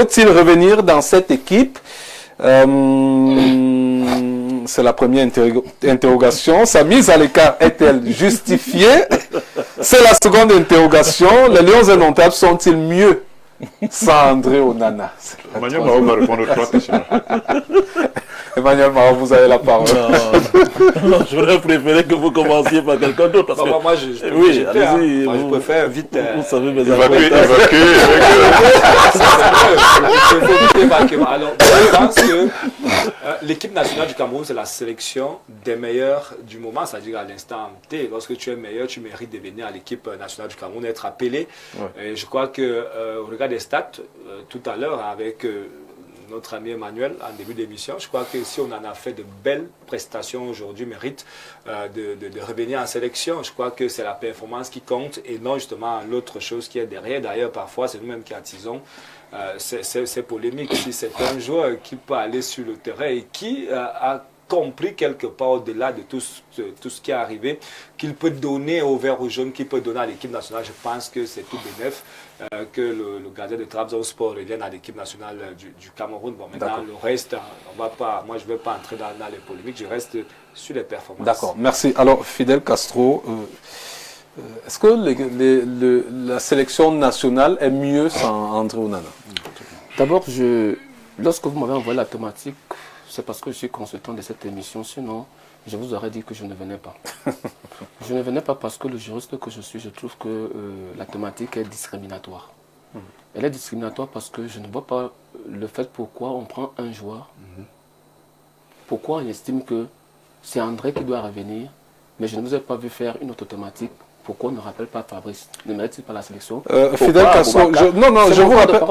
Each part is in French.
Peut-il revenir dans cette équipe? C'est la première interrogation. Sa mise à l'écart est-elle justifiée? C'est la seconde interrogation. Les Lions indomptables sont-ils mieux sans André Onana? Emmanuel Maro va répondre aux 3 questions. Emmanuel Maro, vous avez la parole. Non, j'aurais préféré que vous commenciez par quelqu'un d'autre. Moi, oui, allez-y. Moi, je préfère vite. Vous savez mes Évacuer. Alors, je pense que l'équipe nationale du Cameroun, c'est la sélection des meilleurs du moment, c'est-à-dire à l'instant T. Lorsque tu es meilleur, tu mérites de venir à l'équipe nationale du Cameroun, d'être appelé. Ouais. Et je crois que, au regard des stats, tout à l'heure, avec notre ami Emmanuel en début d'émission, je crois que si on en a fait de belles prestations aujourd'hui, mérite de revenir en sélection. Je crois que c'est la performance qui compte et non justement l'autre chose qui est derrière. D'ailleurs, parfois, c'est nous-mêmes qui attisons ces polémiques. Si c'est un joueur qui peut aller sur le terrain et qui a compris quelque part au-delà de tout ce qui est arrivé, qu'il peut donner au vert ou jaune, qu'il peut donner à l'équipe nationale, je pense que c'est tout bénef que le gardien de Trabzonspor revienne à l'équipe nationale du Cameroun. Bon, maintenant, le reste, on va pas, moi je ne vais pas entrer dans les polémiques, je reste sur les performances. D'accord, merci. Alors, Fidel Castro, est-ce que la sélection nationale est mieux sans André Onana? D'abord, lorsque vous m'avez envoyé la thématique, c'est parce que je suis consultant de cette émission, sinon je vous aurais dit que je ne venais pas. Je ne venais pas parce que le juriste que je suis, je trouve que la thématique est discriminatoire. Elle est discriminatoire parce que je ne vois pas le fait pourquoi on prend un joueur, pourquoi on estime que c'est André qui doit revenir, mais je ne vous ai pas vu faire une autre thématique. Pourquoi on ne rappelle pas Fabrice? Ne mérite-t-il pas la sélection? Fidel Castro, je vous rappelle.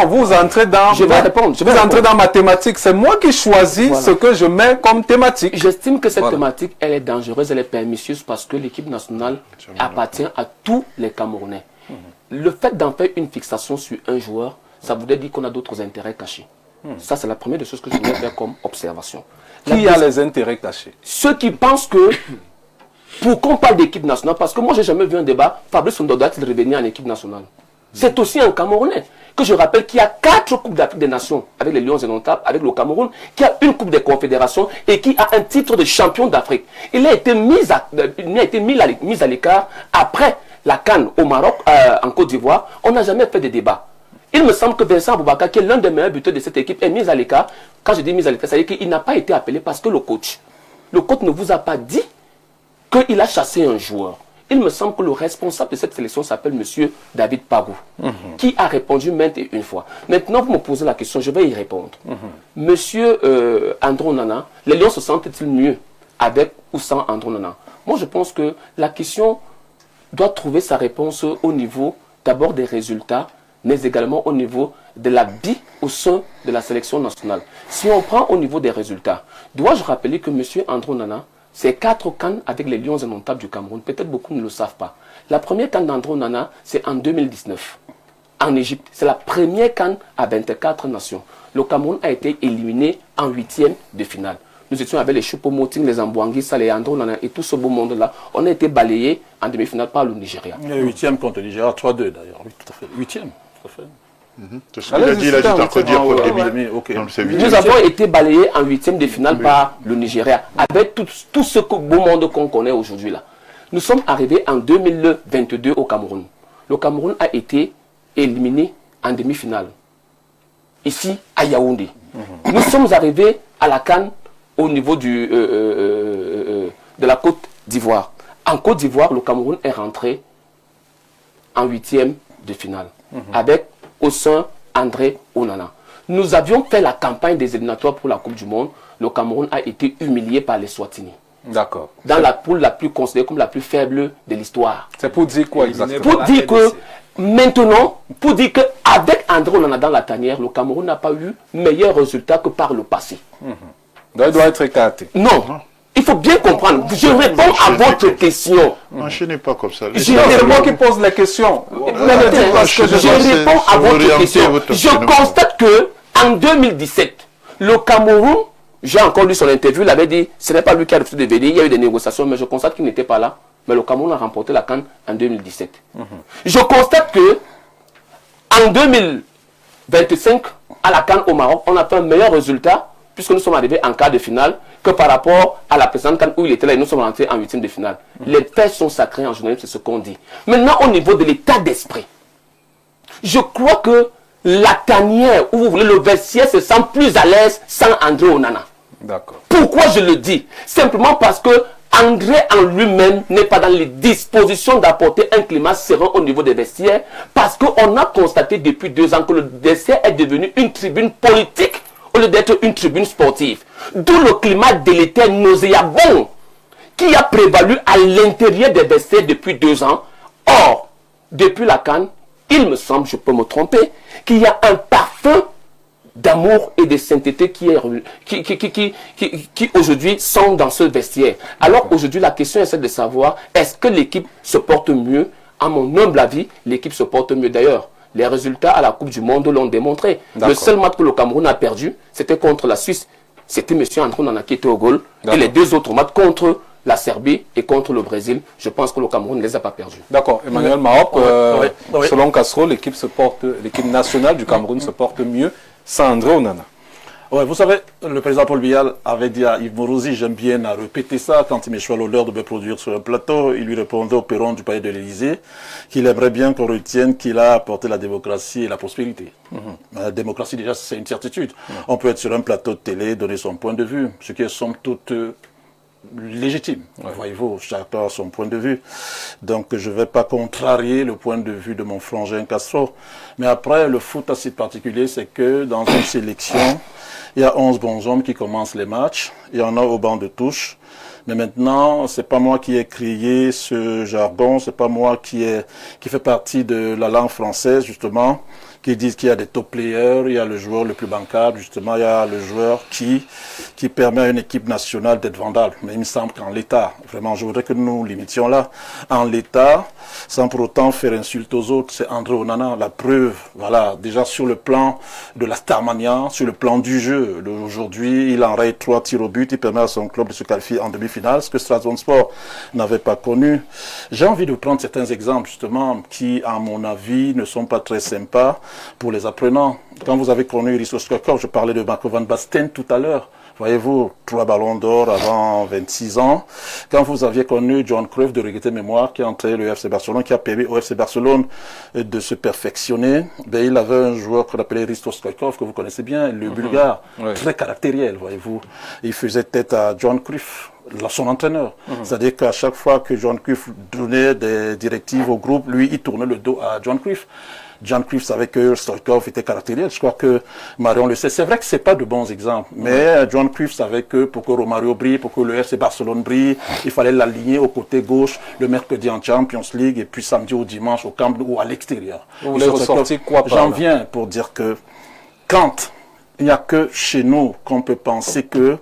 Vous entrez dans. Je vais répondre. Vous entrez dans ma thématique. C'est moi qui choisis ce que je mets comme thématique. J'estime que cette thématique, elle est dangereuse, elle est pernicieuse parce que l'équipe nationale appartient à tous les Camerounais. Le fait d'en faire une fixation sur un joueur, ça voudrait dire qu'on a d'autres intérêts cachés. Ça, c'est la première des choses que je voulais faire comme observation. Qui a les intérêts cachés? Ceux qui pensent que. Pour qu'on parle d'équipe nationale, parce que moi, je n'ai jamais vu un débat, Fabrice Ondodo doit-il revenir en équipe nationale? C'est aussi un Camerounais. Que je rappelle qu'il y a 4 Coupes d'Afrique des Nations avec les Lions indomptables, avec le Cameroun, qui a une Coupe des Confédérations et qui a un titre de champion d'Afrique. Il a été mis à l'écart après la CAN au Maroc, en Côte d'Ivoire. On n'a jamais fait de débat. Il me semble que Vincent Aboubakar, qui est l'un des meilleurs buteurs de cette équipe, est mis à l'écart. Quand je dis mis à l'écart, c'est-à-dire qu'il n'a pas été appelé parce que le coach ne vous a pas dit qu'il a chassé un joueur. Il me semble que le responsable de cette sélection s'appelle M. David Pagou, qui a répondu maintes et une fois. Maintenant, vous me posez la question, je vais y répondre. Monsieur André Onana, les Lions se sentent-ils mieux avec ou sans André Onana? Moi, je pense que la question doit trouver sa réponse au niveau d'abord des résultats, mais également au niveau de la vie au sein de la sélection nationale. Si on prend au niveau des résultats, dois-je rappeler que M. André Onana, c'est 4 CAN avec les Lions indomptables du Cameroun. Peut-être beaucoup ne le savent pas. La première CAN d'André Onana, c'est en 2019, en Égypte. C'est la première CAN à 24 nations. Le Cameroun a été éliminé en 8e de finale. Nous étions avec les Choupo-Moting, les Ambouangui, les André Onana et tout ce beau monde-là. On a été balayés en demi-finale par le Nigeria. 8e contre le Nigeria, 3-2 d'ailleurs. Oui, tout à fait. 8e, tout à fait. C'est ce qu'il a dit, il a dit encore dire pour Nous avons été balayés en 8e de finale par le Nigeria, avec tout ce beau monde qu'on connaît aujourd'hui là. Nous sommes arrivés en 2022 au Cameroun. Le Cameroun a été éliminé en demi-finale, ici à Yaoundé. Nous sommes arrivés à la CAN au niveau de la Côte d'Ivoire. En Côte d'Ivoire, le Cameroun est rentré en 8e de finale, avec au sein André Onana. Nous avions fait la campagne des éliminatoires pour la Coupe du Monde. Le Cameroun a été humilié par les Swatini. D'accord. Dans la poule la plus considérée comme la plus faible de l'histoire. C'est pour dire quoi exactement? Pour dire que maintenant, pour dire qu'avec André Onana dans la tanière, le Cameroun n'a pas eu meilleur résultat que par le passé. Donc il doit être écarté. Non. Il faut bien comprendre. Je réponds à votre question. N'enchaînez pas comme ça. C'est moi qui pose les questions. Je réponds à votre question. Je constate que en 2017, le Cameroun, j'ai encore lu son interview, il avait dit, ce n'est pas lui qui a refusé de venir, il y a eu des négociations, mais je constate qu'il n'était pas là. Mais le Cameroun a remporté la CAN en 2017. Je constate que en 25 à la CAN au Maroc, on a fait un meilleur résultat puisque nous sommes arrivés en quart de finale que par rapport à la précédente CAN où il était là et nous sommes rentrés en huitième de finale. Les faits sont sacrés en journalisme, c'est ce qu'on dit. Maintenant, au niveau de l'état d'esprit, je crois que la tanière, où vous voulez, le vestiaire se sent plus à l'aise sans André Onana. D'accord. Pourquoi je le dis? Simplement parce que André en lui-même n'est pas dans les dispositions d'apporter un climat serein au niveau des vestiaires, parce qu'on a constaté depuis 2 ans que le vestiaire est devenu une tribune politique au lieu d'être une tribune sportive. D'où le climat délétère nauséabond qui a prévalu à l'intérieur des vestiaires depuis 2 ans. Or, depuis la CAN, il me semble, je peux me tromper, qu'il y a un parfum d'amour et de sainteté qui aujourd'hui sont dans ce vestiaire. Alors aujourd'hui, la question est celle de savoir, est-ce que l'équipe se porte mieux? À mon humble avis, l'équipe se porte mieux. D'ailleurs, les résultats à la Coupe du Monde l'ont démontré. Le seul match que le Cameroun a perdu, c'était contre la Suisse. C'était M. André Onana qui était au goal. Et les 2 autres matchs contre la Serbie et contre le Brésil, je pense que le Cameroun ne les a pas perdus. D'accord. Emmanuel Maroc, selon Castro, l'équipe nationale du Cameroun se porte mieux sans André Onana. Ouais, vous savez, le président Paul Biya avait dit à Yves Mourouzi, j'aime bien à répéter ça, quand il m'échoit l'honneur de me produire sur un plateau, il lui répondait au perron du palais de l'Élysée qu'il aimerait bien qu'on retienne qu'il a apporté la démocratie et la prospérité. La démocratie, déjà, c'est une certitude. On peut être sur un plateau de télé, donner son point de vue, ce qui est somme toute légitime. Voyez-vous, chacun a son point de vue. Donc, je ne vais pas contrarier le point de vue de mon frangin Castro. Mais après, le foot assez particulier, c'est que dans une sélection, il y a 11 bons hommes qui commencent les matchs. Il y en a au banc de touche. Mais maintenant, c'est pas moi qui ai créé ce jargon, c'est pas moi qui fait partie de la langue française, justement, qui disent qu'il y a des top players, il y a le joueur le plus bancable, justement, il y a le joueur qui permet à une équipe nationale d'être vendable. Mais il me semble qu'en l'état, vraiment, je voudrais que nous limitions là, en l'état, sans pour autant faire insulte aux autres, c'est André Onana, la preuve, voilà, déjà sur le plan de la Starmania, sur le plan du jeu. Aujourd'hui, il enraye 3 tirs au but, il permet à son club de se qualifier en demi-finale, ce que Strasbourg n'avait pas connu. J'ai envie de prendre certains exemples, justement, qui, à mon avis, ne sont pas très sympas pour les apprenants. Quand vous avez connu Risto Stoichkov, je parlais de Marco van Basten tout à l'heure. Voyez-vous, 3 ballons d'or avant 26 ans. Quand vous aviez connu John Cruyff de regretter mémoire, qui a entré le FC Barcelone, qui a permis au FC Barcelone de se perfectionner, ben, il avait un joueur qu'on appelait Risto Stoichkov, que vous connaissez bien, le Bulgare, très caractériel, voyez-vous. Il faisait tête à John Cruyff, son entraîneur. C'est-à-dire qu'à chaque fois que John Cruyff donnait des directives au groupe, lui, il tournait le dos à John Cruyff. John Cruyff savait que Stoichkov était caractériel. Je crois que Marion le sait. C'est vrai que c'est pas de bons exemples. Mais John Cruyff savait que pour que Romario brille, pour que le FC Barcelone brille, il fallait l'aligner au côté gauche le mercredi en Champions League et puis samedi ou dimanche au Camp Nou ou à l'extérieur. Vous voulez ressortir quoi par là? J'en viens pour dire que quand il n'y a que chez nous qu'on peut penser que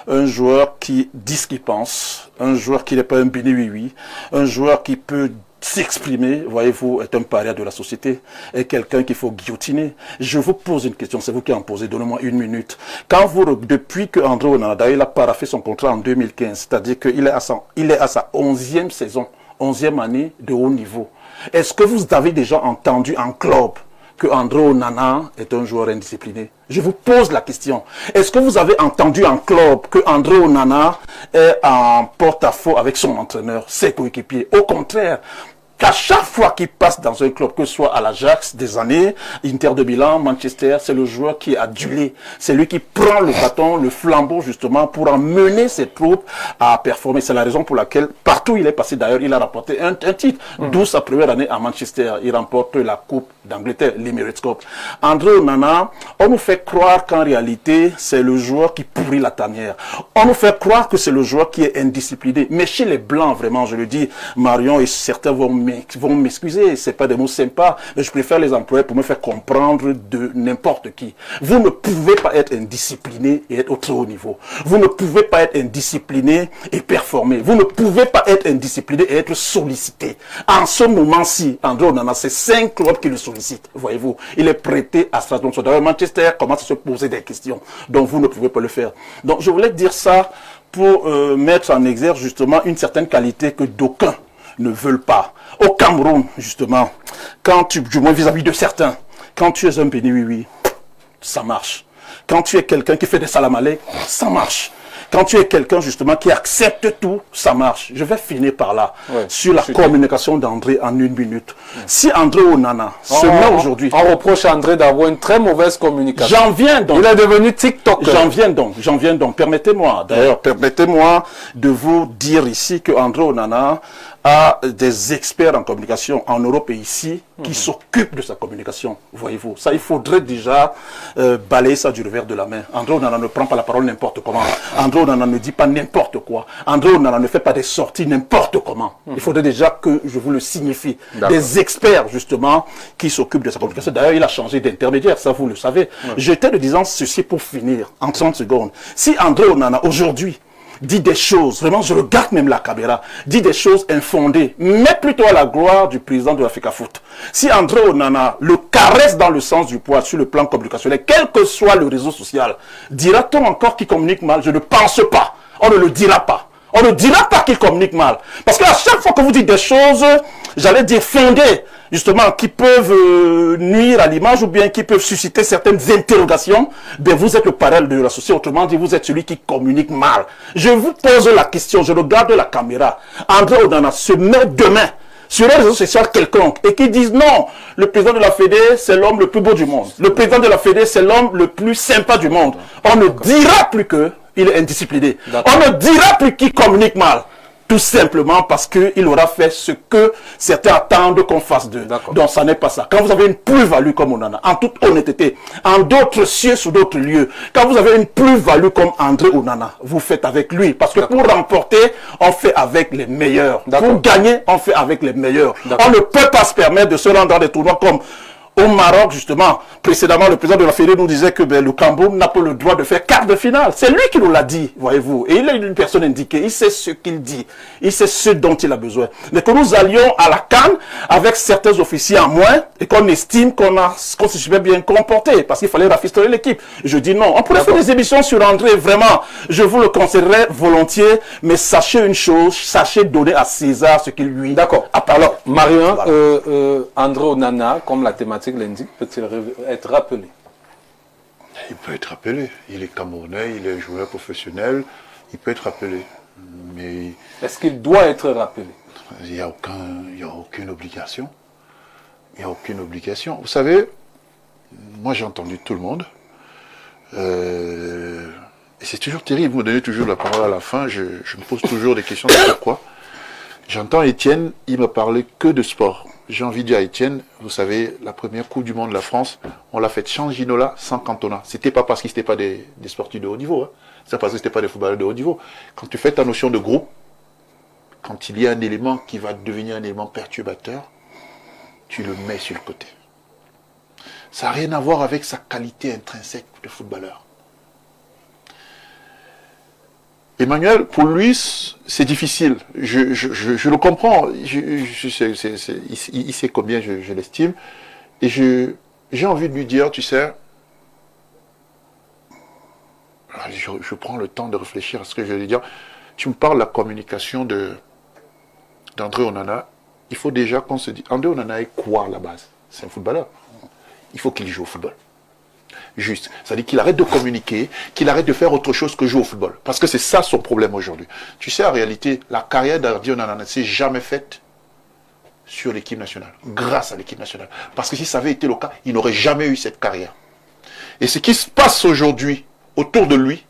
un joueur qui dit ce qu'il pense, un joueur qui n'est pas un bini oui-oui, un joueur qui peut s'exprimer, voyez-vous, est un paria de la société, est quelqu'un qu'il faut guillotiner. Je vous pose une question, c'est vous qui en posez, donnez-moi 1 minute. Quand vous, depuis que André Onana, il a paraphé son contrat en 2015, c'est-à-dire qu'il est à sa 11e saison, 11e année de haut niveau, est-ce que vous avez déjà entendu en club que André Onana est un joueur indiscipliné? Je vous pose la question. Est-ce que vous avez entendu en club que André Onana est en porte-à-faux avec son entraîneur, ses coéquipiers? Au contraire, qu'à chaque fois qu'il passe dans un club, que ce soit à l'Ajax des années, Inter de Milan, Manchester, c'est le joueur qui est adulé. C'est lui qui prend le bâton, le flambeau justement pour emmener ses troupes à performer. C'est la raison pour laquelle, partout où il est passé d'ailleurs, il a remporté un titre. D'où sa première année à Manchester. Il remporte la Coupe d'Angleterre, l'Emirates Cup. André Onana, on nous fait croire qu'en réalité, c'est le joueur qui pourrit la tanière. On nous fait croire que c'est le joueur qui est indiscipliné. Mais chez les Blancs, vraiment, je le dis, Marion et certains vont m'excuser, c'est pas des mots sympas, mais je préfère les employer pour me faire comprendre de n'importe qui. Vous ne pouvez pas être indiscipliné et être au très haut niveau. Vous ne pouvez pas être indiscipliné et performer. Vous ne pouvez pas être indiscipliné et être sollicité. En ce moment-ci, André Onana, c'est 5 clubs qui le sollicitent. Voyez-vous, il est prêté à Strasbourg. D'ailleurs, Manchester commence à se poser des questions. Donc, vous ne pouvez pas le faire. Donc, je voulais dire ça pour mettre en exergue justement une certaine qualité que d'aucuns ne veulent pas. Au Cameroun, justement, du moins vis-à-vis de certains, Quand tu es un béni, oui, ça marche. Quand tu es quelqu'un qui fait des salam alek, ça marche. Quand tu es quelqu'un justement qui accepte tout, ça marche. Je vais finir par là, sur la communication d'André en 1 minute. Si André Onana se met aujourd'hui... On reproche à André d'avoir une très mauvaise communication. J'en viens donc. Il est devenu TikTok. J'en viens donc. Permettez-moi de vous dire ici que André Onana a des experts en communication en Europe et ici qui s'occupent de sa communication, voyez-vous. Ça, il faudrait déjà balayer ça du revers de la main. André Onana ne prend pas la parole n'importe comment. André Onana ne dit pas n'importe quoi. André Onana ne fait pas des sorties n'importe comment. Il faudrait déjà que je vous le signifie. Des experts, justement, qui s'occupent de sa communication. D'ailleurs, il a changé d'intermédiaire, ça vous le savez. J'étais de disant ceci pour finir, en 30 secondes. Si André Onana, aujourd'hui, dit des choses, vraiment je regarde même la caméra, dit des choses infondées, mais plutôt à la gloire du président de l'Africa Foot. Si André Onana le caresse dans le sens du poil sur le plan communicationnel, quel que soit le réseau social, dira-t-on encore qu'il communique mal? Je ne pense pas. On ne le dira pas. On ne dira pas qu'il communique mal. Parce qu'à chaque fois que vous dites des choses, j'allais dire fondées, justement, qui peuvent nuire à l'image ou bien qui peuvent susciter certaines interrogations, ben vous êtes le parallèle de la société. Autrement dit, vous êtes celui qui communique mal. Je vous pose la question, je regarde la caméra. André Onana se met demain sur les réseaux sociaux quelconque et qui disent non, le président de la Fédé, c'est l'homme le plus beau du monde. Le président de la Fédé, c'est l'homme le plus sympa du monde. On ne dira plus que il est indiscipliné. On ne dira plus qu'il communique mal. Tout simplement parce qu'il aura fait ce que certains attendent qu'on fasse d'eux. Donc ça n'est pas ça. Quand vous avez une plus-value comme Onana, en toute honnêteté, en d'autres cieux, sous d'autres lieux, quand vous avez une plus-value comme André Onana, vous faites avec lui. Parce que pour remporter, on fait avec les meilleurs. Pour gagner, on fait avec les meilleurs. On ne peut pas se permettre de se rendre dans des tournois comme au Maroc, justement. Précédemment, le président de la Fédé nous disait que le Cameroun n'a pas le droit de faire quart de finale. C'est lui qui nous l'a dit, voyez-vous. Et il est une personne indiquée. Il sait ce qu'il dit. Il sait ce dont il a besoin. Mais que nous allions à la CAN avec certains officiers en moins et qu'on estime qu'on se super bien comporté parce qu'il fallait rafistoler l'équipe. Je dis non. On pourrait faire des émissions sur André, vraiment. Je vous le conseillerais volontiers. Mais sachez une chose, sachez donner à César ce qu'il lui... D'accord. Alors, Marion, voilà. André Onana, comme la thématique l'indique, peut-il être rappelé? Il peut être rappelé. Il est Camerounais, il est joueur professionnel. Il peut être rappelé. Mais est-ce qu'il doit être rappelé? Il n'y a aucune obligation. Il n'y a aucune obligation. Vous savez, moi j'ai entendu tout le monde. Et c'est toujours terrible. Vous me donnez toujours la parole à la fin. Je me pose toujours des questions de pourquoi. J'entends Étienne, il me parlait que de sport. J'ai envie de dire à Étienne, vous savez, la première Coupe du Monde de la France, on l'a faite sans Ginola, sans Cantona. C'était pas parce qu'ils n'étaient pas des sportifs de haut niveau. Hein. C'est parce que c'était pas des footballeurs de haut niveau. Quand tu fais ta notion de groupe, quand il y a un élément qui va devenir un élément perturbateur, tu le mets sur le côté. Ça n'a rien à voir avec sa qualité intrinsèque de footballeur. Emmanuel, pour lui, c'est difficile. Je le comprends. Il sait combien je l'estime. Et j'ai envie de lui dire, tu sais, je prends le temps de réfléchir à ce que je vais lui dire. Tu me parles de la communication d'André Onana. Il faut déjà qu'on se dise, André Onana est quoi à la base? C'est un footballeur. Il faut qu'il joue au football. Juste. C'est-à-dire qu'il arrête de communiquer, qu'il arrête de faire autre chose que jouer au football. Parce que c'est ça son problème aujourd'hui. Tu sais, en réalité, la carrière d'André Onana ne s'est jamais faite sur l'équipe nationale, grâce à l'équipe nationale. Parce que si ça avait été le cas, il n'aurait jamais eu cette carrière. Et ce qui se passe aujourd'hui autour de lui,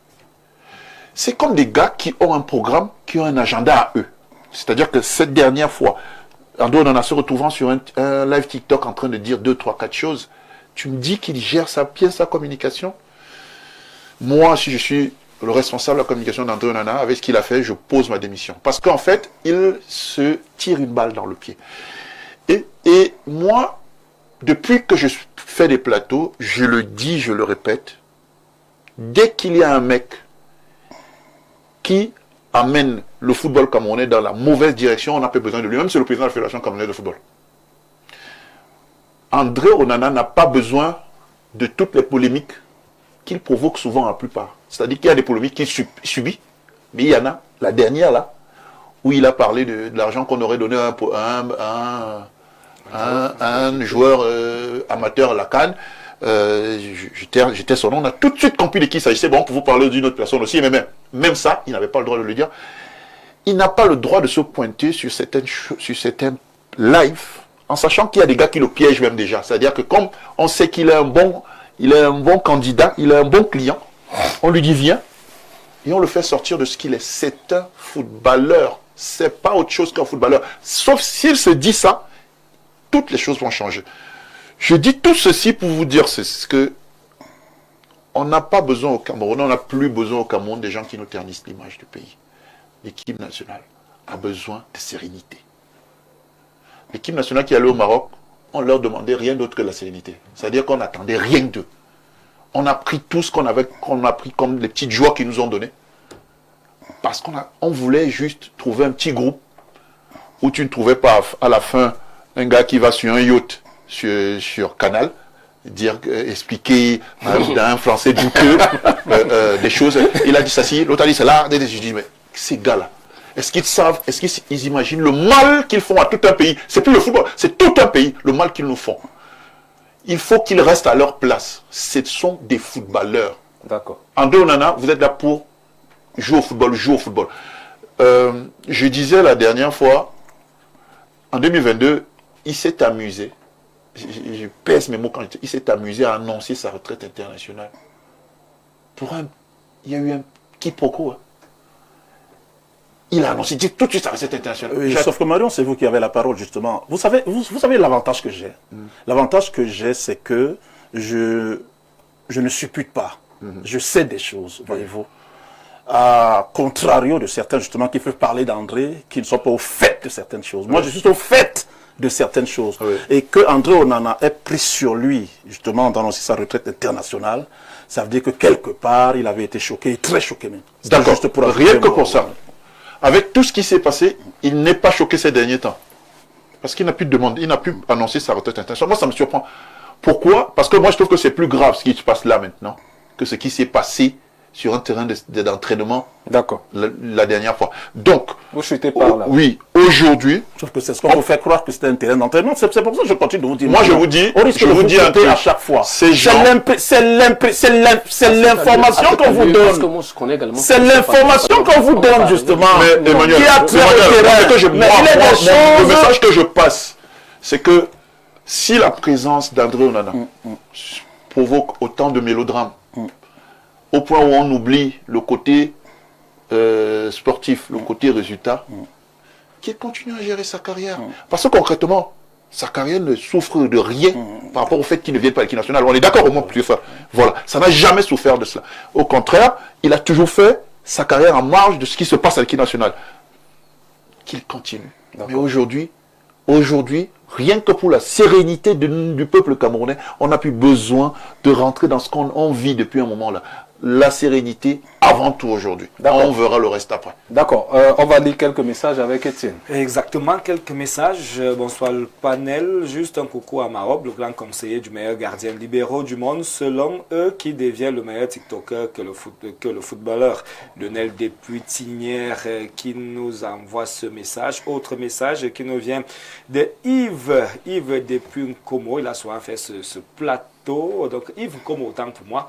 c'est comme des gars qui ont un programme, qui ont un agenda à eux. C'est-à-dire que cette dernière fois, André Onana se retrouvant sur un live TikTok en train de dire 2, 3, 4 choses, tu me dis qu'il gère bien sa communication. Moi, si je suis le responsable de la communication d'André Onana, avec ce qu'il a fait, je pose ma démission. Parce qu'en fait, il se tire une balle dans le pied. Et moi, depuis que je fais des plateaux, je le dis, je le répète, dès qu'il y a un mec qui amène le football camerounais dans la mauvaise direction, on n'a pas besoin de lui. Même c'est le président de la Fédération camerounaise de football. André Onana n'a pas besoin de toutes les polémiques qu'il provoque souvent la plupart. C'est-à-dire qu'il y a des polémiques qu'il subit, mais il y en a, la dernière là, où il a parlé de l'argent qu'on aurait donné à un joueur amateur à la CAN. J'étais son nom, on a tout de suite compris de qui il s'agissait. Bon, pour vous parler d'une autre personne aussi, mais même ça, il n'avait pas le droit de le dire. Il n'a pas le droit de se pointer sur certains lives, en sachant qu'il y a des gars qui le piègent même déjà. C'est-à-dire que comme on sait qu'il est un bon candidat, il est un bon client, on lui dit viens, et on le fait sortir de ce qu'il est. C'est un footballeur. C'est pas autre chose qu'un footballeur. Sauf s'il se dit ça, toutes les choses vont changer. Je dis tout ceci pour vous dire ce que on n'a pas besoin au Cameroun, on n'a plus besoin au Cameroun des gens qui nous ternissent l'image du pays. L'équipe nationale a besoin de sérénité. L'équipe nationale qui allait au Maroc, on leur demandait rien d'autre que la sérénité. C'est-à-dire qu'on n'attendait rien d'eux. On a pris tout ce qu'on a pris comme les petites joies qu'ils nous ont données. Parce qu'on voulait juste trouver un petit groupe où tu ne trouvais pas à la fin un gars qui va sur un yacht sur Canal, expliquer à un Français douteux des choses. Il a dit ça, si, l'autre a dit ça là. Je dis, mais ces gars-là, est-ce qu'ils savent, est-ce qu'ils imaginent le mal qu'ils font à tout un pays? C'est plus le football, c'est tout un pays, le mal qu'ils nous font. Il faut qu'ils restent à leur place. Ce sont des footballeurs. D'accord. André Onana, vous êtes là pour jouer au football, je disais la dernière fois, en 2022, il s'est amusé. Je pèse mes mots quand il s'est amusé à annoncer sa retraite internationale. Il y a eu un quiproquo. Hein. Il a annoncé tout de suite sa retraite internationale. Oui, sauf que Marion, c'est vous qui avez la parole justement. Vous savez l'avantage que j'ai. L'avantage que j'ai, c'est que je ne suppute pas. Je sais des choses, voyez-vous. À contrario de certains justement qui peuvent parler d'André, qui ne sont pas au fait de certaines choses. Moi, je suis au fait de certaines choses. Oui. Et que André Onana ait pris sur lui, justement, d'annoncer sa retraite internationale, ça veut dire que quelque part, il avait été choqué, très choqué même. D'accord, rien que pour ça. Avec tout ce qui s'est passé, il n'est pas choqué ces derniers temps. Parce qu'il n'a plus de demande, il n'a plus annoncé sa retraite internationale. Moi, ça me surprend. Pourquoi? Parce que moi, je trouve que c'est plus grave ce qui se passe là maintenant que ce qui s'est passé sur un terrain d'entraînement la dernière fois. Donc, vous chutez par là. Oui, aujourd'hui... Sauf que c'est ce qu'on vous fait croire que c'était un terrain d'entraînement. C'est pour ça que je continue de vous dire. Moi, je vous dis un truc à chaque fois. C'est l'information qu'on vous donne. C'est l'information qu'on vous donne, justement. Mais Emmanuel, le message que je passe, c'est que si la présence d'André Onana provoque autant de mélodrames, au point où on oublie le côté sportif, le côté résultat, qu'il continue à gérer sa carrière. Parce que concrètement, sa carrière ne souffre de rien par rapport au fait qu'il ne vienne pas à l'équipe nationale. On est d'accord au moins plus fois. Voilà, ça n'a jamais souffert de cela. Au contraire, il a toujours fait sa carrière en marge de ce qui se passe à l'équipe nationale. Qu'il continue. Mais aujourd'hui, rien que pour la sérénité du peuple camerounais, on n'a plus besoin de rentrer dans ce qu'on vit depuis un moment là. La sérénité avant tout aujourd'hui. On verra le reste après. D'accord. On va lire quelques messages avec Étienne. Exactement, quelques messages. Bonsoir le panel. Juste un coucou à Marob, le grand conseiller du meilleur gardien libéraux du monde. Selon eux, qui devient le meilleur TikToker que le footballeur. Lionel Deputinière qui nous envoie ce message. Autre message qui nous vient de Yves depuis Nkomo. Il a souvent fait ce plateau. Donc Yves, comme autant pour moi.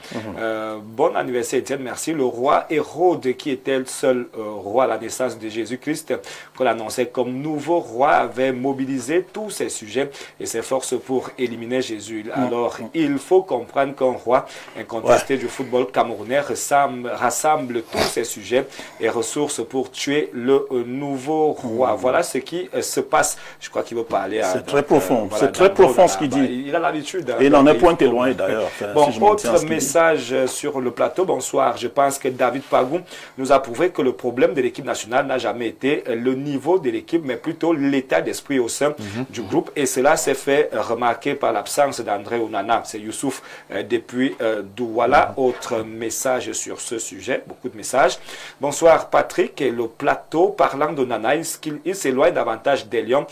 Bon anniversaire Étienne, merci. Le roi Hérode, qui était le seul roi à la naissance de Jésus-Christ, qu'on annonçait comme nouveau roi, avait mobilisé tous ses sujets et ses forces pour éliminer Jésus. Alors il faut comprendre qu'un roi incontesté du football camerounais rassemble tous ses sujets et ressources pour tuer le nouveau roi. Voilà ce qui se passe. Je crois qu'il veut parler. C'est très profond. C'est très profond ce qu'il dit. Il a l'habitude. Il en est point éloigné d'ailleurs. Bon, si autre message sur le plateau. Bonsoir. Je pense que David Pagou nous a prouvé que le problème de l'équipe nationale n'a jamais été le niveau de l'équipe, mais plutôt l'état d'esprit au sein du groupe. Et cela s'est fait remarquer par l'absence d'André Onana. C'est Youssouf depuis Douala. Autre message sur ce sujet. Beaucoup de messages. Bonsoir Patrick. Et le plateau, parlant d'Onana, il s'éloigne davantage des Lions.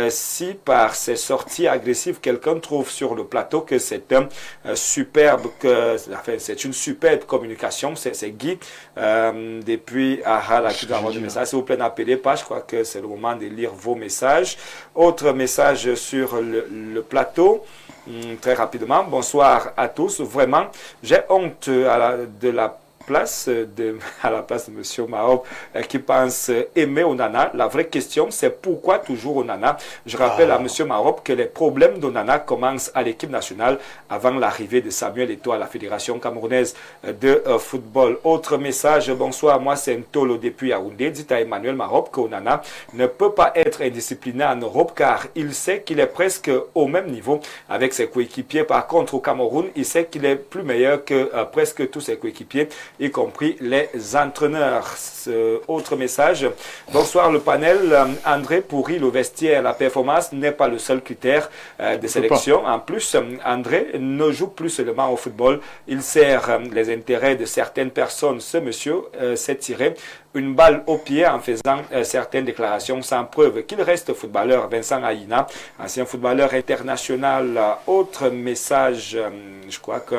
Si par ses sorties agressives, quelqu'un trouve sur le plateau que c'est un superbe, c'est une superbe communication. C'est Guy depuis Ahala qui doit avoir du message. S'il vous plaît, n'appelez pas. Je crois que c'est le moment de lire vos messages. Autre message sur le plateau. Très rapidement, bonsoir à tous. Vraiment, j'ai honte à la place de M. Mahop qui pense aimer Onana. La vraie question, c'est pourquoi toujours Onana. Je rappelle à M. Mahop que les problèmes d'Onana commencent à l'équipe nationale avant l'arrivée de Samuel Eto'o à la Fédération camerounaise de football. Autre message, bonsoir, moi c'est Ntolo depuis Yaoundé. Dites à Emmanuel Mahop qu'Onana ne peut pas être indiscipliné en Europe car il sait qu'il est presque au même niveau avec ses coéquipiers. Par contre, au Cameroun, il sait qu'il est plus meilleur que presque tous ses coéquipiers, y compris les entraîneurs. Autre message. Bonsoir le panel. André pourrit le vestiaire. La performance n'est pas le seul critère de sélection. En plus, André ne joue plus seulement au football. Il sert les intérêts de certaines personnes. Ce monsieur s'est tiré une balle au pied en faisant certaines déclarations sans preuve. Qu'il reste footballeur. Vincent Aïna, ancien footballeur international. Autre message, je crois que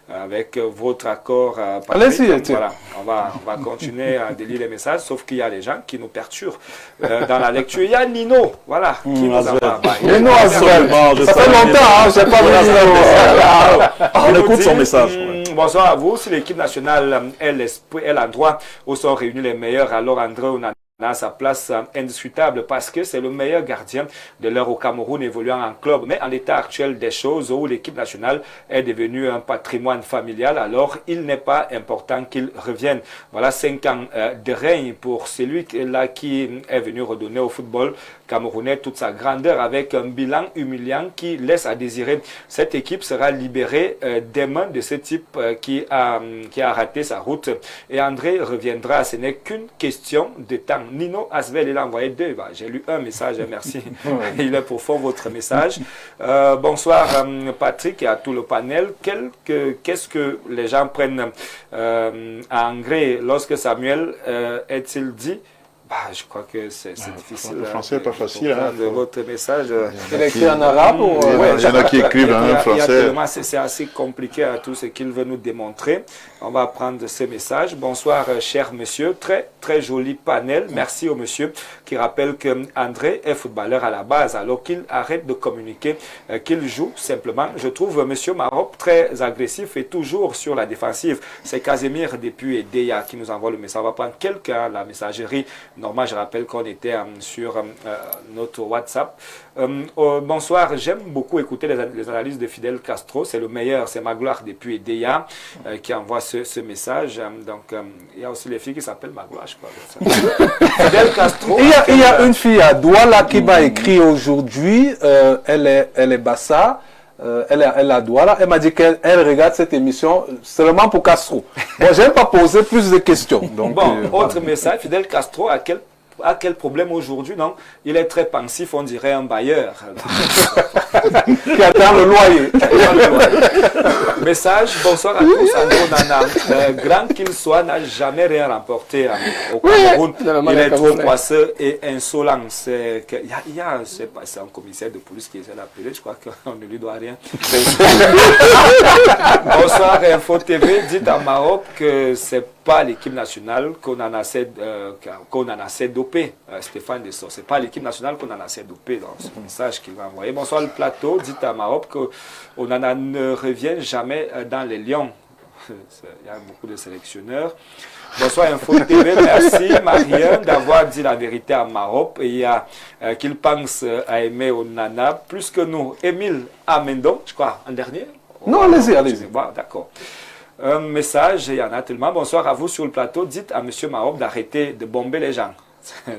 avec votre accord, Patrick, voilà, on va continuer à délire les messages, sauf qu'il y a des gens qui nous perturbent dans la lecture. Il y a Nino, voilà, qui nous en parle. Nino Asvel, ça fait longtemps, j'ai pas vu Nino. On écoute son message. Bonsoir à vous. Si l'équipe nationale est l'endroit où sont réunis les meilleurs, alors André Onana a sa place indiscutable parce que c'est le meilleur gardien de l'heure au Cameroun évoluant en club. Mais en l'état actuel des choses où l'équipe nationale est devenue un patrimoine familial, alors il n'est pas important qu'il revienne. Voilà 5 ans de règne pour celui-là qui est venu redonner au football camerounais toute sa grandeur avec un bilan humiliant qui laisse à désirer. Cette équipe sera libérée des mains de ce type qui a raté sa route et André reviendra. Ce n'est qu'une question de temps. Nino Asvel, il a envoyé 2. J'ai lu un message, merci. Il est profond votre message. Bonsoir Patrick et à tout le panel. Qu'est-ce que les gens prennent à engrais lorsque Samuel est-il dit? Je crois que c'est difficile. Le français n'est pas facile. De votre message. Il est écrit en arabe ou... Il y en a qui écrivent en français. C'est assez compliqué à tout ce qu'il veut nous démontrer. On va prendre ce message. Bonsoir, cher monsieur. Très, très joli panel. Merci au monsieur qui rappelle qu'André est footballeur à la base, alors qu'il arrête de communiquer, qu'il joue simplement. Je trouve monsieur Mahop très agressif et toujours sur la défensive. C'est Casemir depuis Edeya qui nous envoie le message. On va prendre quelqu'un, la messagerie. Normal, je rappelle qu'on était sur notre WhatsApp. Bonsoir, j'aime beaucoup écouter les analyses de Fidel Castro. C'est le meilleur, c'est Magloire depuis Edeya qui envoie ce message. Donc, il y a aussi les filles qui s'appellent Magloire, je crois. Fidel Castro. Il y a une fille à Douala qui m'a écrit aujourd'hui. Elle est Bassa. Elle est à Douala. Elle m'a dit qu'elle regarde cette émission seulement pour Castro. Bon, je n'aime pas poser plus de questions. Donc, autre message, Fidel Castro, à quel problème aujourd'hui, non? Il est très pensif, on dirait un bailleur. Qui attend le loyer. Message, bonsoir à tous. André Onana, grand qu'il soit, n'a jamais rien remporté au Cameroun. Il est trop poisseux et insolent. C'est un commissaire de police qui essaie d'appeler. Je crois qu'on ne lui doit rien. Bonsoir Info TV. Dites à Maroc que c'est pas l'équipe nationale qu'on en a assez dopé. Stéphane Dessau, c'est pas l'équipe nationale qu'on en a assez dopé dans ce message qu'il va envoyer. Bonsoir le plateau. Dites à Maroc qu'on ne revient jamais dans les Lions. Il y a beaucoup de sélectionneurs. Bonsoir Info TV, merci Marien d'avoir dit la vérité à Maroc et qu'il pense à aimer Onana plus que nous. Émile Amendon, je crois, en dernier. Non, allez-y. Bon, d'accord. Un message, il y en a tellement. Bonsoir à vous sur le plateau. Dites à M. Mahop d'arrêter de bomber les gens.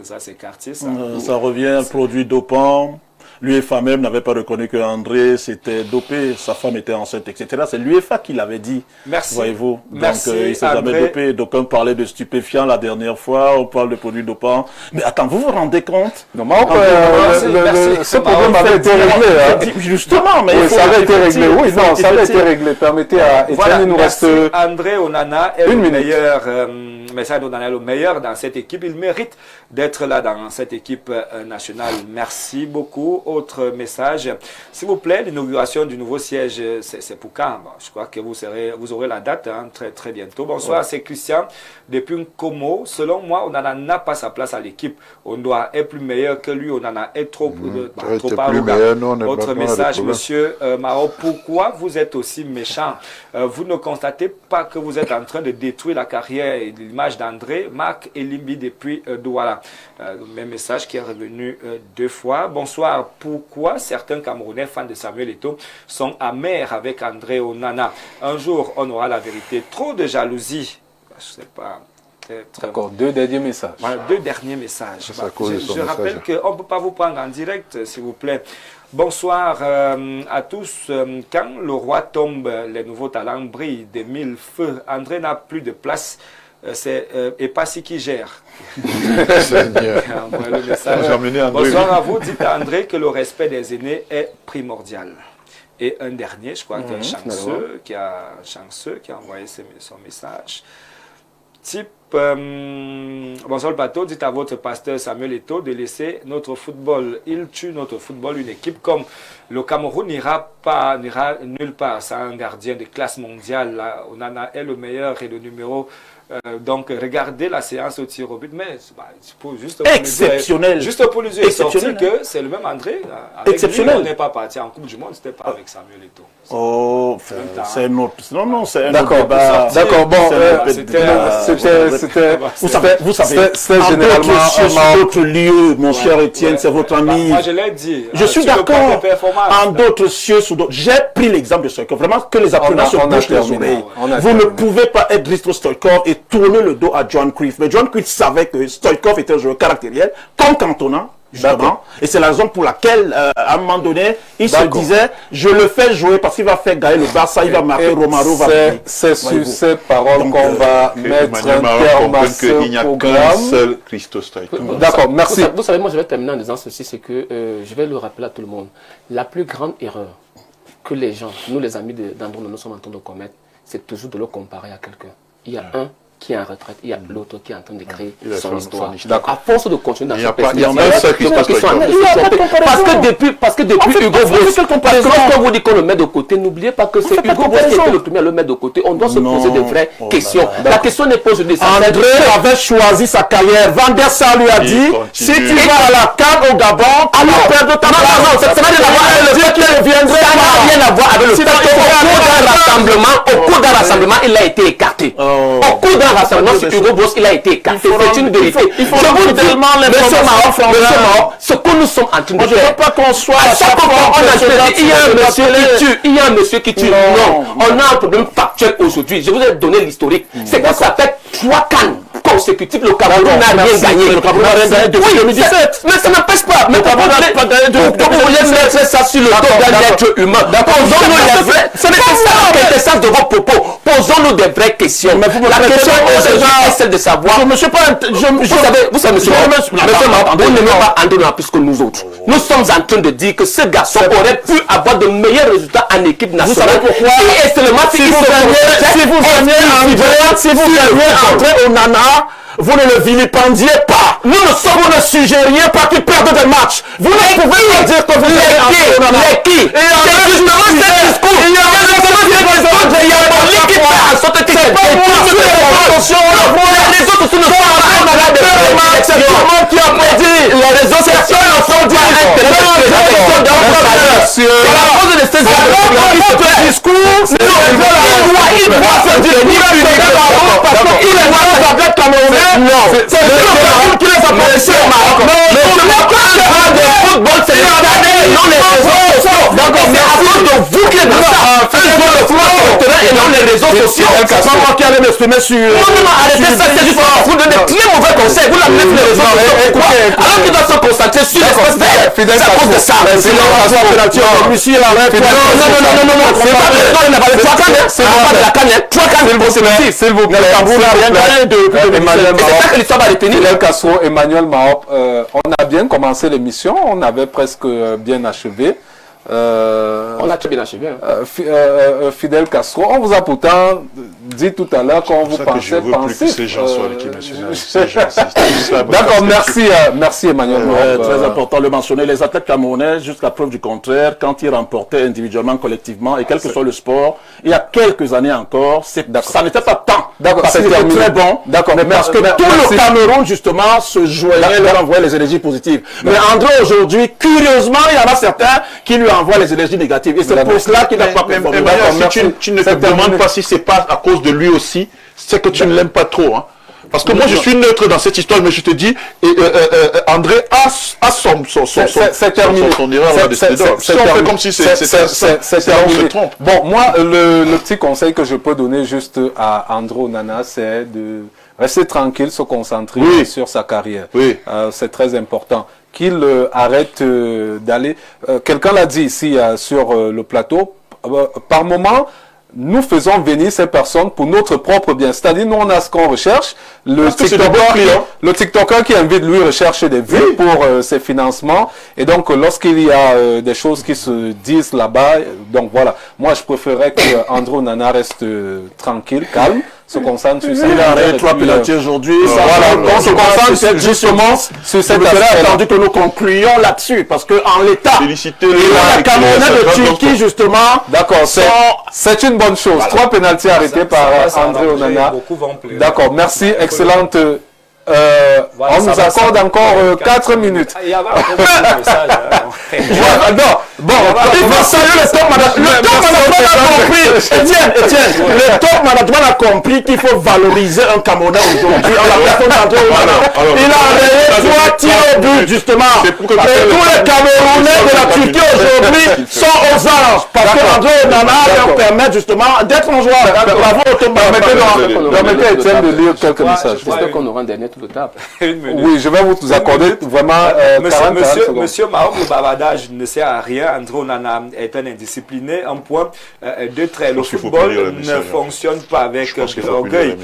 Ça, c'est quartier, ça. Ça revient, produit dopant. L'UEFA même n'avait pas reconnu que André s'était dopé, sa femme était enceinte, etc. C'est l'UEFA qui l'avait dit. Merci. Voyez-vous. Merci, donc, il ne s'est jamais dopé. Donc, on parlait de stupéfiants la dernière fois, on parle de produits dopants. Mais attends, vous vous rendez compte? Non, ce problème avait été réglé. Justement, mais oui, ça avait été réglé. Oui, non, ça avait été réglé. Permettez à Étienne, il nous reste André Onana est le meilleur message d'Onana est le meilleur dans cette équipe. Il mérite d'être là dans cette équipe nationale. Merci beaucoup. Autre message. S'il vous plaît, l'inauguration du nouveau siège, c'est pour quand? Bon, je crois que vous aurez la date très, très bientôt. Bonsoir, c'est Christian depuis Nkomo. Selon moi, Onana n'a pas sa place à l'équipe. On doit être plus meilleur que lui. Onana est trop arrogant. Autre message, monsieur Mao. Pourquoi vous êtes aussi méchant? Vous ne constatez pas que vous êtes en train de détruire la carrière et l'image d'André, Marc et Limbi depuis Douala. Le même message qui est revenu 2 fois. Bonsoir. Pourquoi certains Camerounais fans de Samuel Eto'o sont amers avec André Onana? Un jour, on aura la vérité. Trop de jalousie. Je sais pas. D'accord, 2 derniers messages. Voilà, 2 derniers messages. Je rappelle qu'on ne peut pas vous prendre en direct, s'il vous plaît. Bonsoir à tous. Quand le roi tombe, les nouveaux talents brillent des 1000 feux. André n'a plus de place. Et pas si qui gère. Seigneur. Le message. Bonsoir à vous. Dites à André que le respect des aînés est primordial. Et un dernier, je crois que Chanceux qui a envoyé son message. Type, bonsoir le bateau, dites à votre pasteur Samuel Eto'o de laisser notre football. Il tue notre football. Une équipe comme le Cameroun n'ira nulle part sans un gardien de classe mondiale. Là, Onana est le meilleur et le numéro. Donc, regardez la séance au tir au but, mais juste exceptionnel. Juste pour nous dire sortir que c'est le même André. Avec Exceptionnel. Lui, on n'est pas parti en Coupe du Monde, c'était pas avec Samuel Eto'o. Oh, c'est un autre. Non, c'est un d'accord, autre débat. D'accord, bon, vous savez, c'est en généralement d'autres lieux, mon cher Étienne, c'est votre ami. Moi, je l'ai dit. Je suis d'accord. En d'autres cieux, sous d'autres. J'ai pris l'exemple de Stoïkov. Vraiment, que les apprenants se bouchent les oreilles. Vous ne pouvez pas être Risto Stoïkov et tourner le dos à John Cruyff. Mais John Cruyff savait que Stoïkov était un joueur caractériel, comme Cantona. Justement. Et c'est la raison pour laquelle, à un moment donné, il se disait, je le fais jouer parce qu'il va faire gagner le Barça, il va marquer Romaro. C'est sur ces paroles qu'on va mettre un terme à ce programme. Seul Christo Stoïkov. D'accord, merci. Vous savez, moi je vais terminer en disant ceci, c'est que je vais le rappeler à tout le monde. La plus grande erreur que les gens, nous les amis d'André Onana, nous sommes en train de commettre, c'est toujours de le comparer à quelqu'un. Il y a un qui est en retraite, il y a l'autre qui est en train de créer son histoire. À force de continuer dans cette perspective, parce que depuis Hugo Bross, quand vous dites qu'on le met de côté, n'oubliez pas que c'est Hugo Bross qui était le premier à le mettre de côté. On doit se poser de vraies questions. La question n'est pas aujourd'hui. André avait choisi sa carrière. Van der Sar lui a dit, si tu vas à la CAN au Gabon, tu vas perdre ta place. Non, ça n'a rien à voir avec le fait qu'au cours d'un rassemblement, il a été écarté. Au cours d'un rassemblement sur Hugo Bross, il a été écarté. C'est une vérité. Je vous dis, monsieur Mao, ce que nous sommes en train de faire. Je ne veux pas qu'on soit à chaque fois on a dit, il y a un monsieur qui tue, il y a un monsieur qui tue. Non, on a un problème factuel aujourd'hui. Je vous ai donné l'historique. C'est que ça fait 3 cannes consécutives. Le Cameroun n'a rien gagné. Le Cameroun n'a rien gagné depuis 2017. Mais ça n'empêche pas. Mais le Cameroun n'a pas gagné depuis 2017. Vous voulez mettre ça sur le dos d'un être humain. Posons-nous les vraies. Ce n'est pas ça la quintessence de vos propos. Posons-nous des vraies questions. La question est celle de savoir. Vous savez, monsieur Mao, vous n'aimez pas André Onana plus que nous autres. Nous sommes en train de dire que ce garçon aurait pu avoir de meilleurs résultats en équipe nationale. Vous savez pourquoi? Si vous gagnez André Onana, vous ne le vilipendiez pas. Nous ne suggérions pas qu'il perde des matchs. Vous ne pouvez pas dire que vous gagnez André Onana. C'est justement ce discours. Il y a l'équipe en sorte que c'est pas les autres sont c'est comment qui a prédit. Les réseaux sociaux sont dit c'est la cause de ces discours. Il doit se dire parce qu'il est dans Cameroun. Non, c'est le Cameroun qui les a appréciés au Maroc. Mais le football, c'est non les réseaux sociaux. D'accord, mais à cause de vous qui êtes dans ça, faisons le football sur le terrain et non les réseaux sociaux. C'est pas moi qui allais m'exprimer sur. Non, arrêtez ça, c'est juste pour vous donner très mauvais conseils. Vous l'amenez sur les réseaux sociaux. Pourquoi? Alors qu'il doit se concentrer sur l'espèce d'elle. C'est à cause de ça. C'est Emmanuel Mao, on a bien commencé l'émission, on avait presque bien achevé. On a très bien achevé. Fidel Castro, on vous a pourtant dit tout à l'heure quand vous pensez je veux plus que ces gens soient à l'équipe nationale. Ces gens, D'accord, merci Emmanuel. Très important de le mentionner. Les athlètes camerounais, jusqu'à preuve du contraire, quand ils remportaient individuellement, collectivement, et quel que soit le sport, il y a quelques années encore, ça n'était pas tant. D'accord, c'était très bon. D'accord, mais parce que tout le Cameroun, justement, se joignait, leur envoyait les énergies positives. Mais André, aujourd'hui, curieusement, il y en a certains qui lui envoient les énergies négatives. Et c'est pour cela qu'il n'a pas performé. Si tu ne te demandes pas si c'est pas à cause de lui aussi, c'est que tu ne l'aimes pas trop. Hein. Parce que moi, je suis neutre dans cette histoire, mais je te dis, André a son erreur là-dessus. Si on fait comme si c'est terminé. Bon, moi, le petit conseil que je peux donner juste à André Onana, c'est de rester tranquille, se concentrer sur sa carrière. Oui. C'est très important. Qu'il arrête d'aller... Quelqu'un l'a dit ici sur le plateau, par moment... Nous faisons venir ces personnes pour notre propre bien. C'est-à-dire, nous, on a ce qu'on recherche. Le TikToker qui invite, lui, recherche des vues pour ses financements. Et donc, lorsqu'il y a des choses qui se disent là-bas, donc voilà. Moi, je préférerais que André Onana reste tranquille, calme, se concentre sur ça. Il a arrêté 3 pénaltys aujourd'hui. Voilà, on se concentre justement sur cette affaire. Attendu que nous concluions là-dessus, parce que en l'état, les Camerounais de Turquie, justement, d'accord, c'est une bonne chose. 3 pénaltys arrêtés par André Onana. D'accord, merci, excellente. On nous accorde encore 4 minutes. Il y a un message. Bon, il faut saluer le top management. Le top management a compris. Etienne, le top management a compris qu'il faut valoriser un Camerounais aujourd'hui. En la personne d'André Onana. Il a envoyé 3 tirs au but, justement. Et tous les Camerounais de la Turquie aujourd'hui sont aux anges. Parce que André Onana leur permet justement d'être en joie. Bravo au top management. Permettez à Etienne de lire quelques messages. J'espère qu'on aura un dernier tour de table. Oui, je vais vous accorder vraiment 40 secondes. Monsieur Mahom, le bavardage ne sert à rien. André Onana est un indiscipliné. Un point, 2 traits. Le football ne fonctionne pas avec l'orgueil.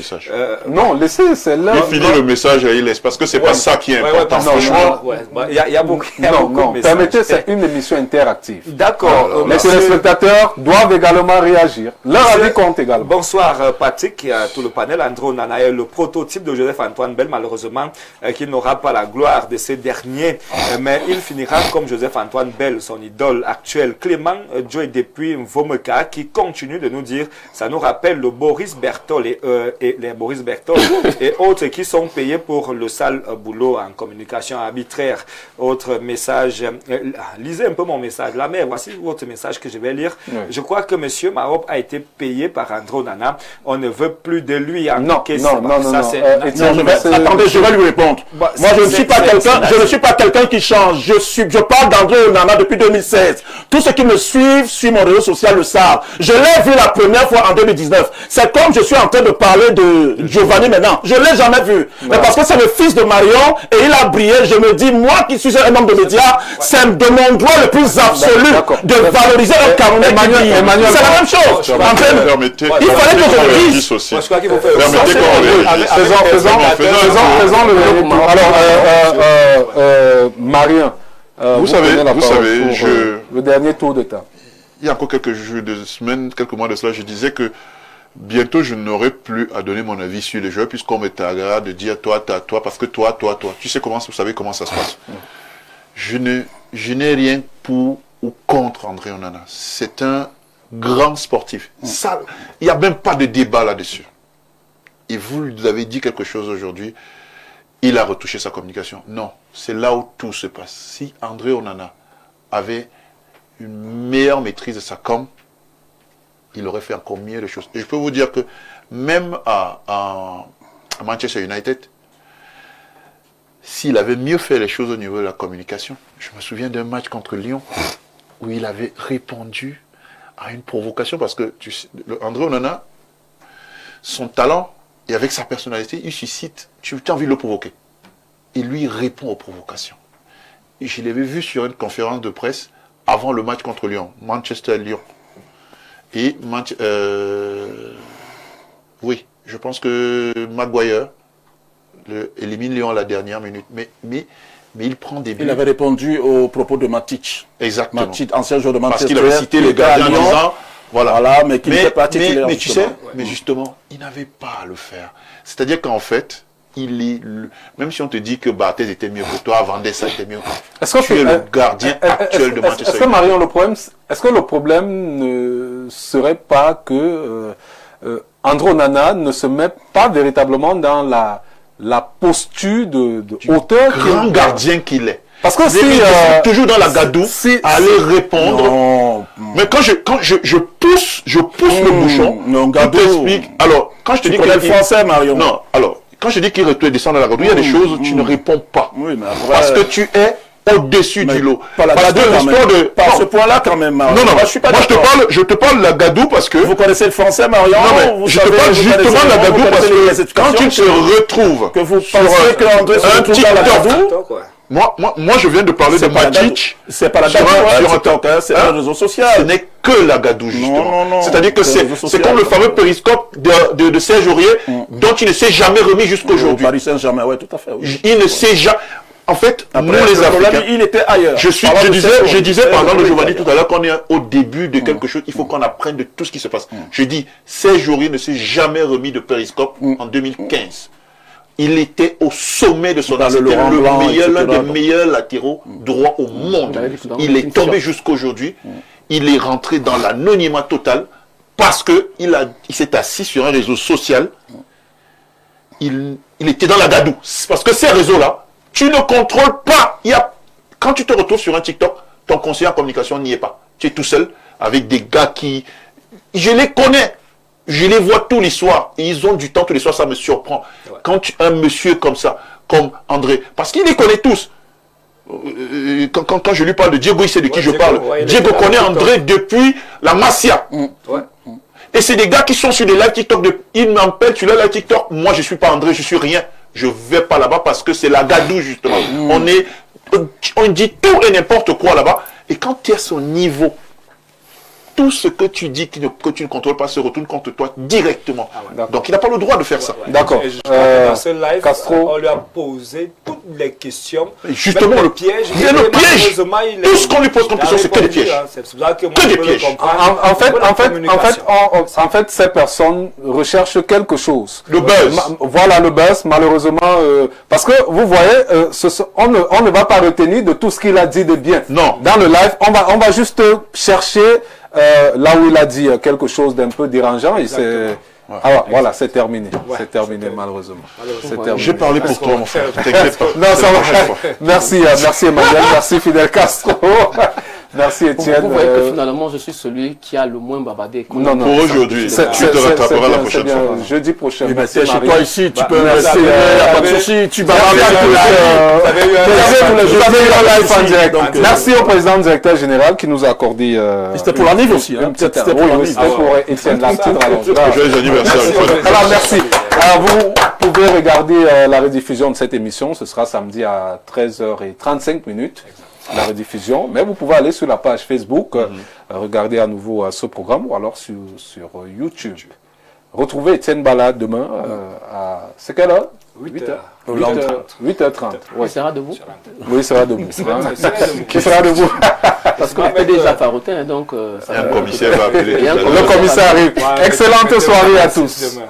Non, laissez, c'est là. Il finit le message et il laisse. Parce que c'est pas ça qui est important. Franchement, il y a beaucoup de messages. Permettez, c'est une émission interactive. D'accord. Les téléspectateurs doivent également réagir. Leur avis compte également. Bonsoir Patrick et à tout le panel. André Onana est le prototype de Joseph-Antoine Bell, malheureusement, qui n'aura pas la gloire de ces derniers, mais il finira comme Joseph-Antoine Bell, son idole actuel. Clément Joy depuis Vomeka, qui continue de nous dire, ça nous rappelle le Boris Berthold et les Boris Berthold et autres qui sont payés pour le sale boulot en communication arbitraire. Autre message, lisez un peu mon message là, mais voici votre message que je vais lire. Oui. Je crois que M. Mahop a été payé par André Onana. On ne veut plus de lui en non, attendez, je vais lui répondre. Moi, je ne suis pas quelqu'un qui change. Je parle d'André Onana depuis 2016. Tous ceux qui me suivent sur mon réseau social le savent. Je l'ai vu la première fois en 2019. C'est comme je suis en train de parler de Giovanni maintenant. Je ne l'ai jamais vu. Mais parce que c'est le fils de Marion et il a brillé, je me dis, moi qui suis un homme de médias, c'est de mon droit le plus absolu de valoriser un Camerounais. C'est la même chose. Il fallait que je le dise. Moi, je crois qu'il faut faire faisons le développement. Alors, Marion, vous savez, le dernier tour de table. Il y a encore quelques semaines, quelques mois de cela, je disais que bientôt je n'aurai plus à donner mon avis sur les joueurs puisqu'on me targuera de dire toi, parce que toi. Tu sais vous savez comment ça se passe. Je n'ai rien pour ou contre André Onana. C'est un grand sportif. Ça, il n'y a même pas de débat là-dessus. Et vous avez dit quelque chose aujourd'hui, il a retouché sa communication. Non, c'est là où tout se passe. Si André Onana avait une meilleure maîtrise de sa com, il aurait fait encore mieux les choses. Et je peux vous dire que même à Manchester United, s'il avait mieux fait les choses au niveau de la communication, je me souviens d'un match contre Lyon où il avait répondu à une provocation parce que André Onana, son talent et avec sa personnalité, il suscite, tu as envie de le provoquer. Et lui, il répond aux provocations. Et je l'avais vu sur une conférence de presse avant le match contre Lyon, Manchester-Lyon. Et oui, je pense que Maguire élimine Lyon à la dernière minute. Mais il prend des buts. Il avait répondu aux propos de Matic. Exactement. Matic, ancien joueur de Manchester. Parce qu'il avait cité les gardiens en disant Voilà, mais qui ne fait pas titulaire. Mais tu sais, justement. mais justement, il n'avait pas à le faire. C'est-à-dire qu'en fait, même si on te dit que Barthez était mieux que toi, Van der Sar était mieux que toi, Est-ce que tu es le gardien actuel de Manchester Est-ce que Marion, est-ce que le problème ne serait pas que André Onana ne se met pas véritablement dans la posture de hauteur grand gardien qu'il est. Parce que toujours dans la gadoue, aller répondre. Non. Mais quand je pousse le bouchon, non, je Gadou. t'explique. Alors, quand je te dis connais le français, Marion. Non, alors, quand je dis qu'il descend dans la gadoue, il y a des choses où tu ne réponds pas. Oui, mais après... Parce que tu es au-dessus du lot. Pas la Parce que Gadou, quand l'histoire même. de... Pas à ce point-là, quand même, Marion. Non, Moi, je suis pas d'accord. je te parle de la gadoue parce que... Vous connaissez le français, Marion? Non, mais vous je te savez, parle vous justement connaissez de la les gadoue mots, parce vous connaissez les que quand tu te explications, retrouves que vous sur pensez que André se un retrouve dans la TikTok, gadoue, moi, je viens de parler de c'est pas la gadoue. Matic. C'est pas la sur gadoue, un- hein, sur un TikTok, hein, c'est un réseau Ce social. n'est que la gadoue, justement. non, C'est-à-dire que c'est un c'est réseau c'est social. comme le fameux périscope de Serge Aurier, dont il ne s'est jamais remis Au jusqu'aujourd'hui. Paris Saint-Germain, ouais, tout à fait. Oui. Il ne sait jamais... En fait, Après, nous les le problème, Africains... il était ailleurs. Je disais pendant le Giovanni tout à l'heure qu'on est au début de quelque chose, il faut qu'on apprenne de tout ce qui se passe. Je dis, Serge Aurier ne s'est jamais remis de périscope en 2015. Il était au sommet de son Dans art. le C'était Laurent Blanc, l'un des etc. meilleurs latéraux droits au monde. Il est tombé jusqu'aujourd'hui. Il est rentré dans l'anonymat total parce que il s'est assis sur un réseau social. Il était dans la gadoue. Parce que ces réseaux-là, tu ne contrôles pas. Quand tu te retrouves sur un TikTok, ton conseiller en communication n'y est pas. Tu es tout seul avec des gars qui... Je les connais. Je les vois tous les soirs. Et ils ont du temps tous les soirs, ça me surprend. Ouais. Quand un monsieur comme ça, comme André, parce qu'il les connaît tous. Quand je lui parle de Diego, il sait de qui je Diego, parle. ouais, il est Diego là, connaît TikTok. André depuis la Masia. Ouais. Et c'est des gars qui sont sur des live TikTok. Ils m'appellent sur le live TikTok. Moi, je suis pas André, je suis rien. Je vais pas là-bas parce que c'est la gadoue, justement. On dit tout et n'importe quoi là-bas. Et quand tu es à son niveau, tout ce que tu dis que tu ne contrôles pas se retourne contre toi directement. ouais. Donc, il n'a pas le droit de faire ça. D'accord. Et je crois que dans ce live, Castro. on lui a posé toutes les questions. Et justement, même les le pièges. il y a le Et piège. malheureusement, il Tout ce qu'on lui pose comme il a question, c'est que des répondu, pièges. hein. C'est pour ça que moi, Que je des peux le pièges. comprendre. En fait, ces personnes recherchent quelque chose. Le buzz. Voilà le buzz, malheureusement. Parce que vous voyez, on ne va pas retenir de tout ce qu'il a dit de bien. Non. Dans le live, on va juste chercher là où il a dit quelque chose d'un peu dérangeant. Et c'est... Ah, voilà, c'est terminé. Ouais, c'est terminé, malheureusement. C'est terminé. J'ai parlé pour toi, mon frère. T'inquiète pas. Non, ça va. Merci, merci Emmanuel, merci Fidel Castro. Merci Étienne. Vous voyez que finalement, je suis celui qui a le moins bavardé. Non, non. Pour aujourd'hui, tu te rattraperas la prochaine fois. Jeudi prochain. Eh ben, Merci, c'est chez Marie. toi ici, tu peux merci, rester, il n'y a pas de souci, tu vas parler Vous avez eu un live en direct. Donc, Merci au président directeur général qui nous a accordé. C'était pour la NIV aussi, hein. C'était pour la Oui, NIV. c'était pour Étienne Lactitre. Joyeux anniversaire. une fois de plus. Alors, merci. Alors, vous pouvez regarder la rediffusion de cette émission. Ce sera samedi à 13h35 la rediffusion. Mais vous pouvez aller sur la page Facebook, regarder à nouveau ce programme ou alors sur YouTube. Retrouvez Étienne Bala demain à... C'est quelle heure 8h. 8h30. Il sera debout. Oui, il sera debout. Il sera debout. Parce qu'on fait déjà farotin, donc... Un commissaire va appeler. Et un Le commissaire arrive. Excellente soirée à tous. Demain.